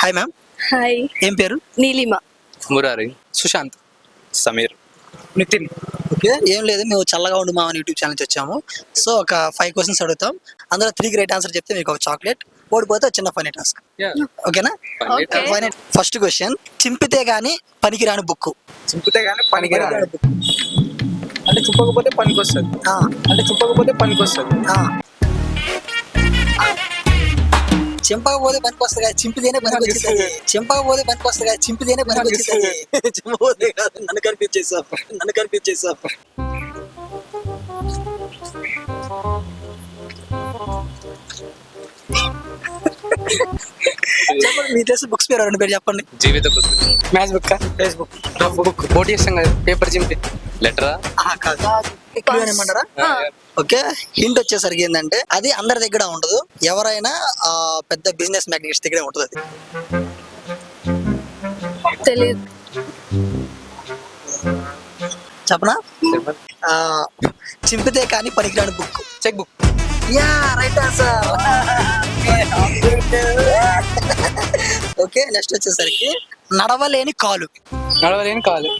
Hi ma'am. Hi. ఏం పేరు? Neelima. Murari, Sushant, Sameer, Nitin. Okay, ఏం లేదు, మేము చల్లగా ఉండు మామని యూట్యూబ్ ఛానల్ నుంచి వచ్చాము. సో ఒక 5 క్వశ్చన్స్ అడుగుతాం, అందులో 3 రైట్ ఆన్సర్ చెప్తే మీకు ఒక చాక్లెట్, ఓడిపోతే చిన్న ఫనీ టాస్క్. ఓకేనా? ఫస్ట్ క్వశ్చన్, చింపితే గానీ పనికిరాని బుక్. చింపితే గానీ పనికిరాని అంటే చింపకపోతే పనికి వస్తుంది. చింపకపోతే పనికి వస్తుంది. చింపకపోతే పనికి వస్తుంది కదా, చింపితేనే పనికి వచ్చింది. చింపకపోతే పనికి వస్తుంది కదా, చింపితేనే పనికి వచ్చింది. చింపకపోతే కాదు, నన్ను కనిపించేసావు. చెప్పండి, మీ తెలిసిన బుక్స్ పేరు 2 పేరు చెప్పండి. జీవిత పుస్తకం, మ్యాథ్స్ బుక్, ఫేస్బుక్ బుక్ పోటీ చేస్తాం కదా, పేపర్ చింపి. లెటరా? ఏమంటారా? ఓకే, హింట్ వచ్చేసరికి ఏంటంటే అది అందరి దగ్గర ఉండదు, ఎవరైనా పెద్ద బిజినెస్ మ్యాగ్నెట్స్ దగ్గర ఉంటుంది. అది తెలియదు. చెప్పనా? చింపితే కానీ పనికిరాని book. Cheque book. Yeah, right answer. Okay, next వచ్చేసరికి నడవలేని కాలు. నడవలేని కాలు.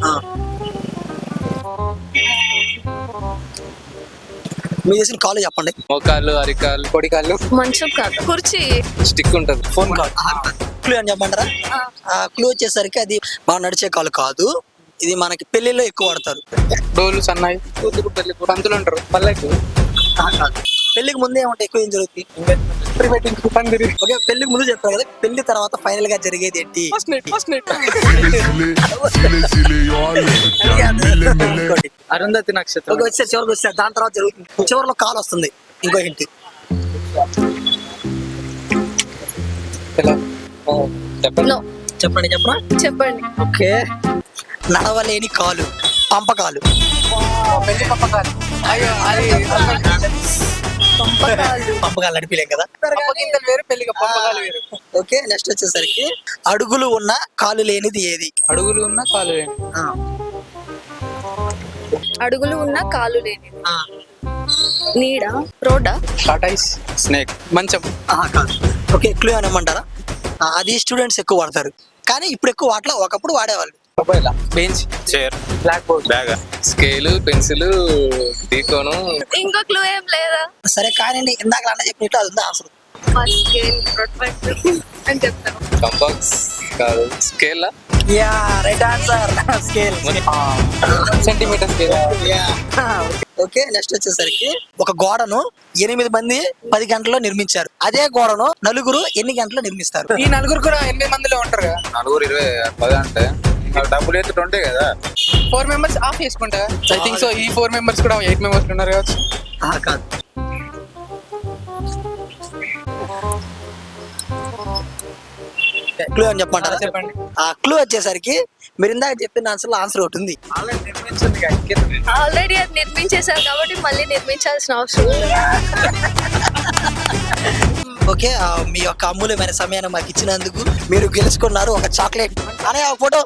మీరు చేసిన కాలు చెప్పండి. మోకాళ్ళు, అరికాలు, పొడికాళ్ళు. మంచం కాదు, కుర్చీ. స్టిక్ ఉంటుంది. Phone call. క్లూ అని చెప్పమంటారా? క్లూ వచ్చేసరికి అది బాగా నడిచే కాలు కాదు, ఇది మనకి పెళ్లిలో ఎక్కువ వాడతారు. డోలు, సన్నాయి, కూతురు, పెళ్లి, పంతులు అంటారు. పల్లెకి. పెళ్లికి ముందే ఏమంటాయి, ఎక్కువ ఏం జరుగుతుంది? ప్రీ వెడ్డింగ్, పందిరి. ఓకే, పెళ్లికి ముందు చెప్తారు కదా, పెళ్లి తర్వాత ఫైనల్ గా జరిగేది ఏంటి? First night. అరుంధతి నక్షత్రం. ఓకే, వచ్చారు, చివరికి వచ్చారు, దాని తర్వాత జరుగుతుంది, చివరిలో కాల్ వస్తుంది. ఇంకో హింట్ No. చెప్పండి. చెప్పండి. ఓకే, నడవలేని కాలు, పంపకాలు. పెళ్లి పంపకాలు. అయ్యో, అది పంపకాలు నడిపిలేం కదా. పంపగింతలు వేరు, పెళ్లికి పంపకాలు వేరు. ఓకే, నెక్స్ట్ వచ్చేసరికి అడుగులు ఉన్న కాలు లేనిది ఏది? అడుగులు ఉన్న కాలు వేరు. అడుగులు ఉన్న కాలు లేని. నీడ, రోడ్డా? టాటాయిస్, స్నేక్, మంచం. కాదు. ఓకే, క్లూ అని ఇమ్మంటారా? అది స్టూడెంట్స్ ఎక్కువ వాడతారు, కానీ ఇప్పుడు ఎక్కువ వాడలా, ఒకప్పుడు వాడేవాళ్ళు. Mobile, bench, chair, black board, bag, scale, pencil, తీకోను. ఇంకో క్లూ ఏం లేదా? సరే కానీ ఇందాక అన్న చెప్పినట్లు అది ఉంది ఆన్సర్. స్కేల్, ప్రొట్రాక్టర్ అని చెప్తాను. కంపాస్ కాదు, స్కేలా? Yeah, right answer. Scale. Centimetre scale. Okay, next వచ్చేసరికి ఒక గోడను 8 మంది 10 గంటల్లో నిర్మించారు, అదే గోడను నలుగురు ఎన్ని గంటల్లో నిర్మిస్తారు? ఈ నలుగురు కూడా 8 మందిలో ఉంటారు కదా. 4 20 10 అంటే డబ్బులు అయితే 20 కదా. 4 మెంబర్స్ ఆఫ్ చేసుకుంటా. I think so. ఈ 4 మెంబర్స్ కూడా 8 మెంబర్స్ ఉన్నారు కావచ్చు. కాదు. క్లూ అని చెప్పమంటారా? చెప్పండి. క్లూ వచ్చేసరికి మీరు ఇందాక చెప్పిన ఆన్సర్ ఒకటి ఉంది. ఆల్రెడీ అది నిర్మించేశారు కాబట్టి మళ్ళీ నిర్మించాల్సిన అవసరం లేదు. ఓకే, మీ యొక్క అమూల్యమైన సమయాన్ని మాకు ఇచ్చినందుకు మీరు గెలుచుకున్నారు ఒక చాక్లెట్. అనే ఫోటో